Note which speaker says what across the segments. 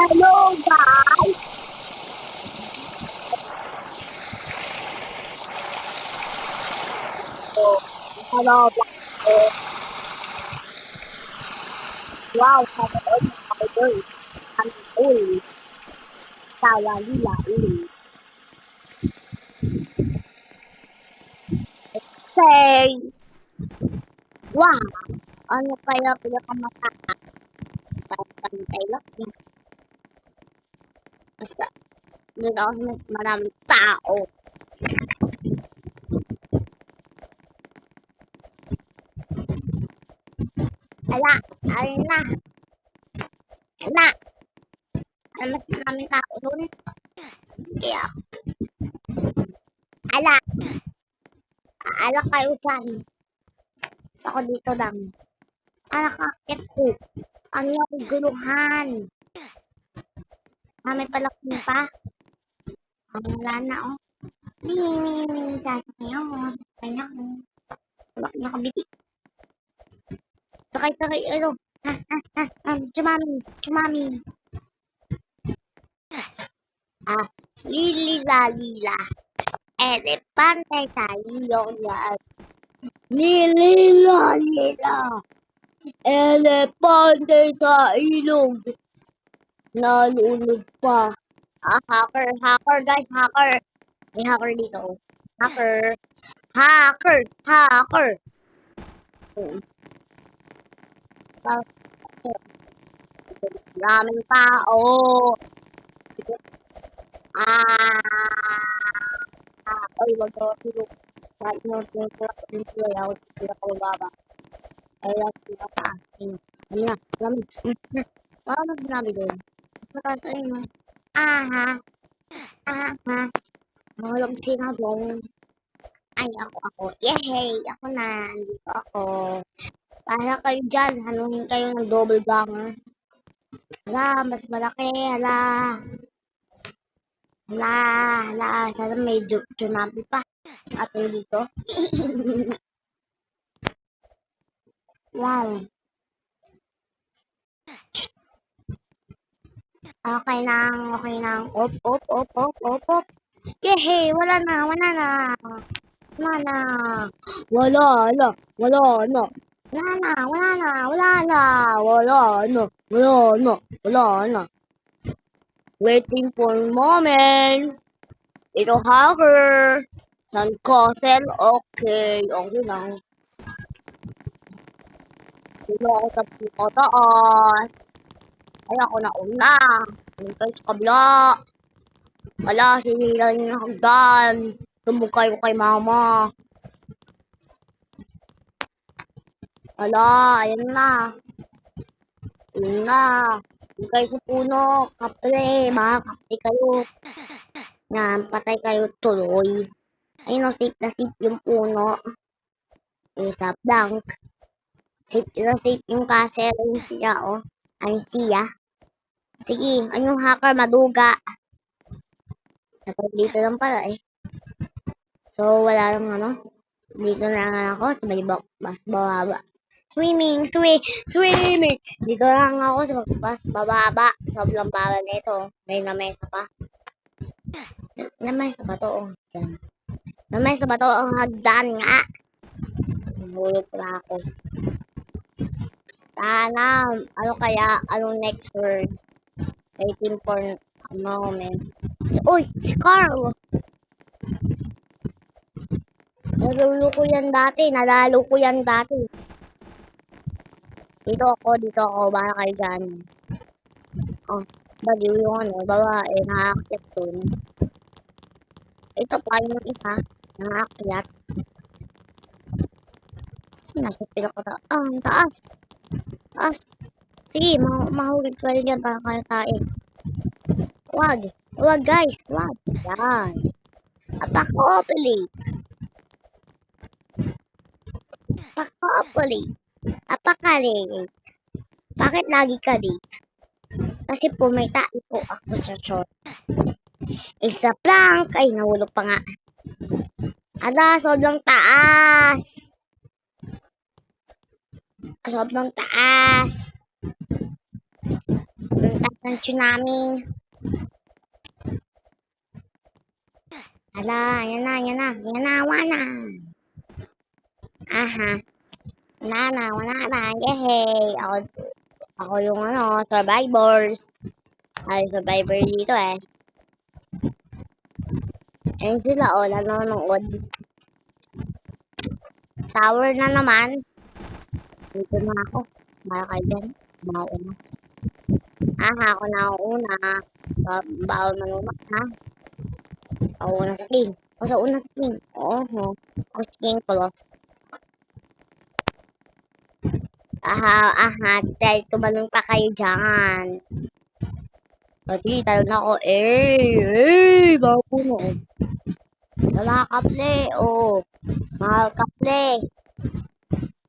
Speaker 1: Hello guys! So, hello guys. Wow, sana all mga idol. Ang uli, tawa nila uli. Say, wow, ano kaya pinakamataas? Pantay lang niya. Basta, doon ako sa mas maraming tao. Ala, ayun na. Ala, ano mas maraming tao doon? Kaya, ala, ala kayo dyan. Basta ako dito lang. Ala kakit ko. Ano yung guluhan? May palakong pa. Wala na, oh. Mimi, sasayaw mo. Sasayaw mo. Wala na kabiti. Sakay, ano. Chumami. Lila. Elepante sa ilong yan. Lila. Elepante sa ilong. Nalulog pa. Hacker guys, hacker. May hacker dito. Hacker. Daming tao. Ay, wag ko tulog. Kahit mo ayaw ko baba. Ay, sila pa. Ano na, lamig. Paano sinabi doon? Mataas ay mo. Aha. Mahulog sila doon. Ay, ako. Yehey! Ako na. Dito ako. Para kayo dyan. Hanunin kayo ng double ganger. Hala, mas malaki. Hala. Sana may tsunami pa. At dito. Wow. Okay nang. Op. Yehey! Wala na. Wala na. Waiting for a moment. Ito hacker. Sandcastle. Okay lang. Dito ako sa pinakataas. Ay, ako na una. Hintay sa kabila. Wala, sinila niyo ng hagdan. Tumbog kayo kay mama. Wala, ayan na. Huwag kayo sa puno. Kapre, mga kapre kayo. Yan, patay kayo tuloy. Ayun o, safe na safe yung puno. Isa blank. Safe na safe yung castle. Ayun siya o. Ayun siya. Sige, anong hacker maduga. Dito lang pala eh. So, wala lang ano. Dito na lang ako sa may mas bababa. Swimming. Dito lang ako sa mas bababa. Sobrang baba nito. May namesa pa. Namesa ba to? Oh, yan. Namesa ba to? Ang hagdan nga. Nahulog na ako. Sana, ano kaya? Anong next word? Waiting for a moment. Uy! Si Carl! Nalalo ko yan dati. Dito ako. Baka kayo dyan. Oh, baliw yung ano, babae, nakaakyat dun. Ito pa yung isa, nakaakyat. Nasa pinakataas. Ang taas. Sige, mahulog kayo dyan para kayo tayo. Wag guys, wag. Yan. Apocalypse. Bakit lagi ka dito? Kasi po may tayo po ako sa short. Isa plank. Ay, nahulog pa nga. Ala, sobrang taas. Sobrang taas. ng tsunami. Hala, yan na, wala. Aha, wala na, yehey. Ako yung survivors. Ay, survivor dito eh. Ayun sila, nanonood. Tower na naman. Dito na ako. Baka kayo dyan. Mauna. Ako na ang una. Bawal manumak, ha? Ako una sa king. Ako sa una sa king. Oo. Ako sa king pala. Dahil tumalong pa kayo dyan. Pati, tayo na ako. Bago puno. Wala kaple, Mahal kaple.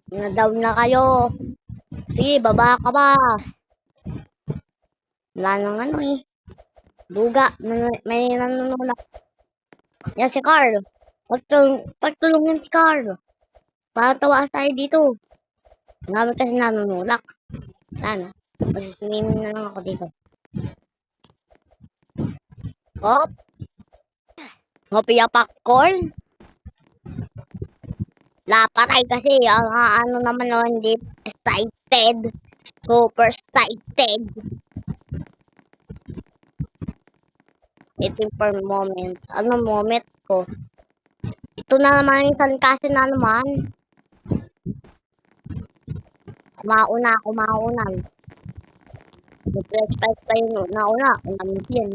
Speaker 1: Na-down na kayo. Sige, baba ka ba? Wala nang Duga. May nanunulak. Yan si Carl. Pagtulungin si Carl. Para tawaas tayo dito. Marami kasi nanunulak. Sana. Mag-swimming na lang ako dito. Hop. Hopia popcorn. Lapatay kasi. Naman hindi excited. Super excited. Waiting for moment. Ano moment ko? Ito na naman yung sangkasi na naman. Mauna. Mag-flash fight pa yung nauna. Unang yan.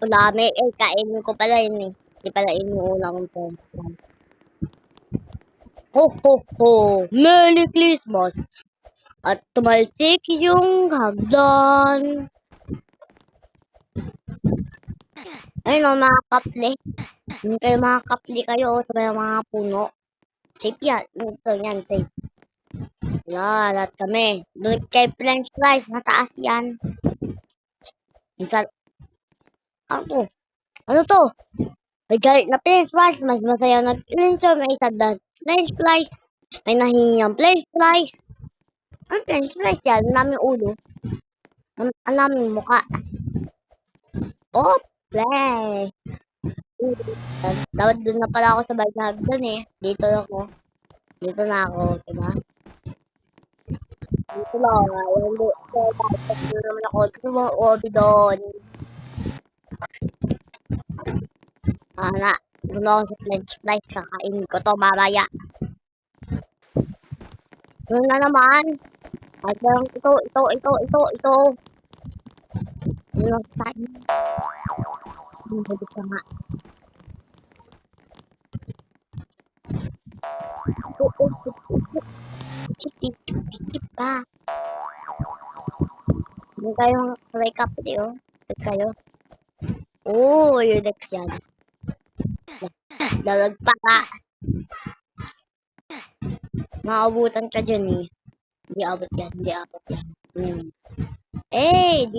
Speaker 1: Dami. Kainin ko pala yun eh. Hindi pala yun yung unang ko. Ho ho ho! Merry Christmas! At tumalsik yung hagdan. Ayun mga kaple. Yung kayo mga kaple kayo sa mga puno. Safe yan. Ito yan, safe. Lahat kami. Doon kay French fries. Mataas yan. Minsan. Ano to? May galit na French fries. Mas masaya na French fries. May isa na French fries. May nahihiyang French fries. Ang French fries yan. Ang naming ulo. Ang naming mukha. Play. Dapat doon na pala ako sa bagay doon eh. Dito ako. Dito na ako. Diba? Dito lang ako. Hindi. Dito naman ako. Dito mo ako doon. Doon ako sa French fries. Kakainin ko to mamaya. Doon na naman. At ito. Ano lang sa tayo? Hindi ka nga. Chip pa. Hindi kayong wake up dito. Kayo. Yung next yan. Dalag pa ka. Maabutan ka dyan eh. Di abot yan. Di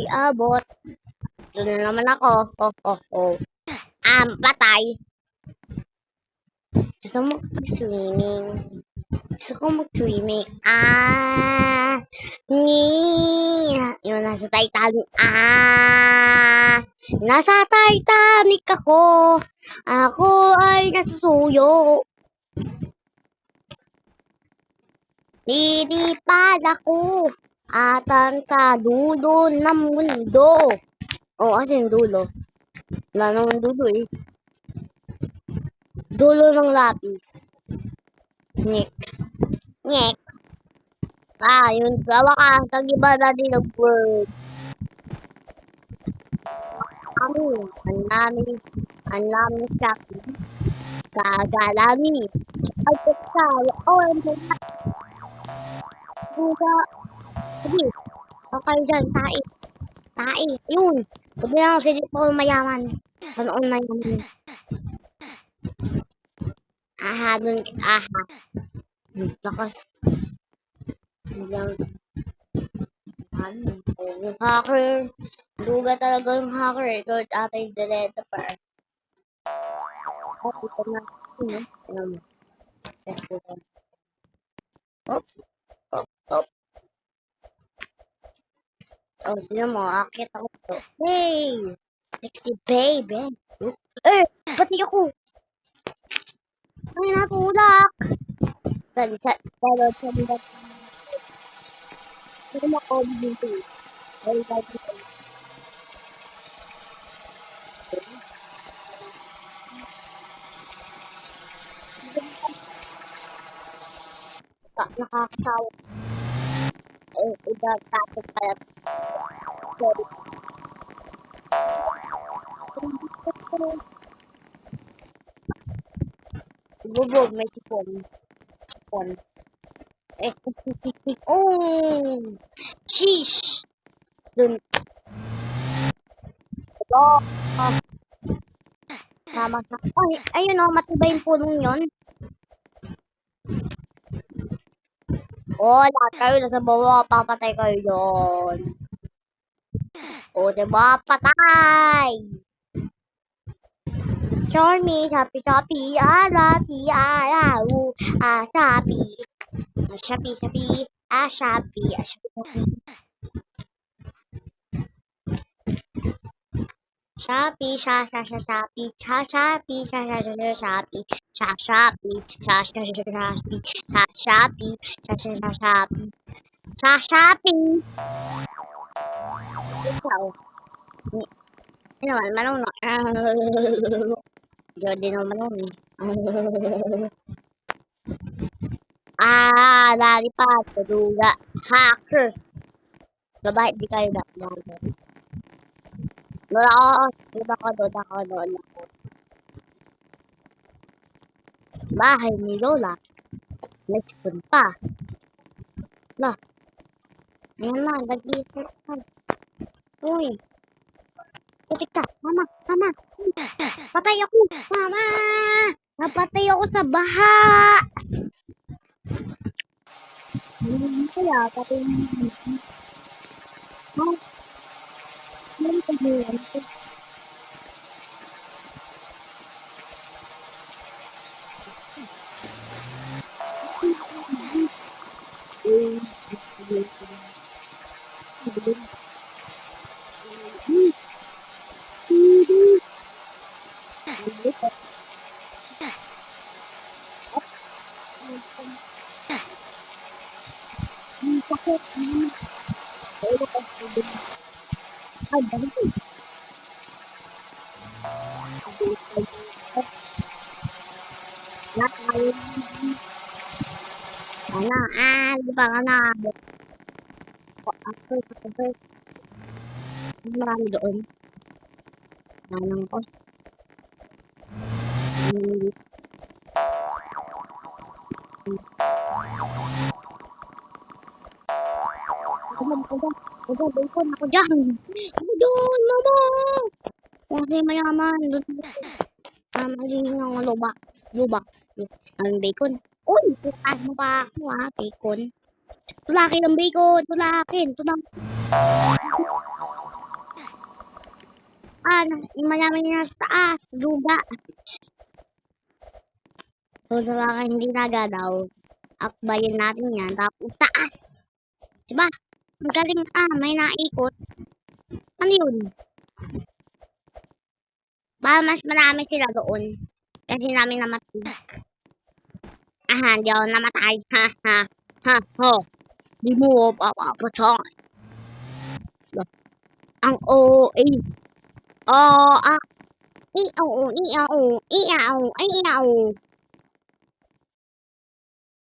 Speaker 1: abot. Doon na naman ako. Patay. Gusto mo mag-swimming? Gusto ko mag-swimming. Yung nasa Titanic. Nasa Titanic ako. Ako ay nasa suyo. Lilipad ako. Atan sa dulo ng mundo. Kasi yung dulo. Wala naman dulo eh. Dulo ng lapis. Nyek. Yun sa wakas. Nag-iba natin ng word. Ang namin sabi. Sa galami. Ay, ang sige. Okay dyan, tae. Yun. Sabi lang si Paul mayaman. Noon na yun. Lakas. Yung hacker. Duga talaga yung hacker. Ito ata yung developer. Ito na. Hop. Oh, sino mo? Akit ako to. Hey! Sexy baby. Eh! Pati ako! Ay, natulak! Pero, sino mo ako dito? Ay, dito. Nakakasawa. Eh, iba tapos pala. Sorry. Bubog, may sipon. Sipon. Eh, oh! Sheesh! Dun. Oh, tama sa... Ay, ayun o, matibay yung punong yun. Oh, lahat kayo nasa bawah, papatay kayo doon. O, diba? Patay! Charmy, Shopee, Shopee, Shopee, Shopee. Shopee, Shopee, Shopee, Shopee. Shopee, Shopee, Shopee, Shopee, Shopee, Shopee, Shopee, Shopee. Ikaw, hindi naman marunong. Hindi naman marunong. Lalipad, kaduga, hacker. Babae, di kayo dapat. Doon ako. Bahay ni Lola. May sipon pa. Lah, ayan na, nag-iisip ka. Uy, titik ka. Mama. Patay ako. Mama! Napatay ako sa baha. Kaya, patay mo. Lupa ka na. Ako, marami doon. Nanang ko. Bacon ako dyan. Ako doon, mama. Kasi mayaman. Doon. Maling ang lubak. Ang bacon. Uy, tukas mo pa ako bacon. Tulakin ang bacon. Tulakin. Mayaman niya sa taas. Luga. So, tulakin hindi nagadaw. Akbayin natin yan. Tapos taas. Diba? Magaling may naikot. Ano yun? Mas marami sila doon. Kasi namin namatay. Hindi ako namatay. Di mo papapatay. Ang OA. Iaw.